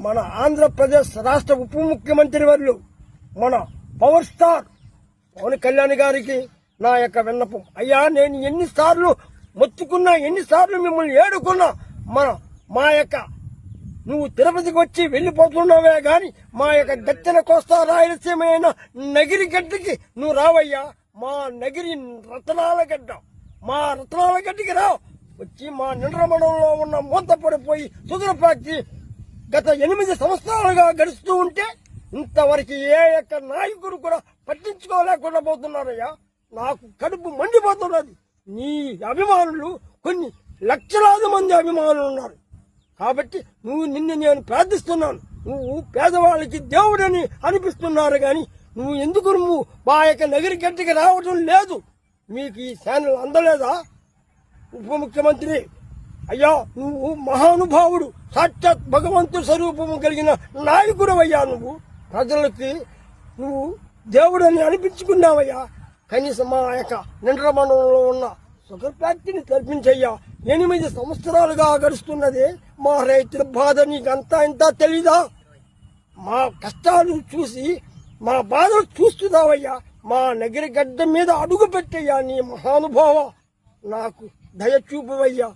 మన ఆంధ్రప్రదేశ్ రాష్ట్ర ఉప ముఖ్యమంత్రి వర్యులు మన పవర్ స్టార్ పవన్ కళ్యాణ్ గారికి నా యొక్క విన్నపం. అయ్యా, నేను ఎన్నిసార్లు మొత్తుకున్నా, ఎన్నిసార్లు మిమ్మల్ని ఏడుకున్నా, మా యొక్క నువ్వు తిరుపతికి వచ్చి వెళ్లిపోతున్నావే గాని మా యొక్క దక్షిణ కోస్తా రాయలసీమ అయిన నగిరి గడ్డకి నువ్వు రావయ్యా. మా నగిరి రతనాల గడ్డ, మా రతనాల గడ్డకి రా. వచ్చి మా నిండ్రమణంలో ఉన్న మూత పడిపోయి సుదూరపాకి గత 8 సంవత్సరాలుగా గడుస్తూ ఉంటే ఇంతవరకు ఏ యొక్క నాయకుడు కూడా పట్టించుకోలేకుండా పోతున్నారయ్యా. నాకు కడుపు మండిపోతున్నది. నీ అభిమానులు కొన్ని లక్షలాది మంది అభిమానులు ఉన్నారు కాబట్టి నిన్ను నేను ప్రార్థిస్తున్నాను. నువ్వు పేదవాళ్ళకి దేవుడని అనిపిస్తున్నారు గాని నువ్వు మా యొక్క నగరి గడ్డకి రావడం లేదు. మీకు ఈ ఛానల్ అందలేదా? ఉప ముఖ్యమంత్రి అయ్యా, నువ్వు మహానుభావుడు, సాక్షాత్ భగవంతుడి స్వరూపము కలిగిన నాయకుడు అయ్యా. నువ్వు ప్రజలకి నువ్వు దేవుడని అనిపించుకున్నావయ్యా. కనీసం మా యొక్క నిండ్రమణంలో ఉన్న షుగర్ ఫ్యాక్టరీని తప్పించయ్యా. 8 సంవత్సరాలుగా గడుస్తున్నది. మా రైతుల బాధ నీకంతా ఇంత తెలీదా? మా కష్టాలు చూసి మా బాధలు చూస్తున్నావయ్యా. మా నగరి గడ్డ మీద అడుగు పెట్టయ్యా. నీ మహానుభావ నాకు దయ చూపవయ్యా.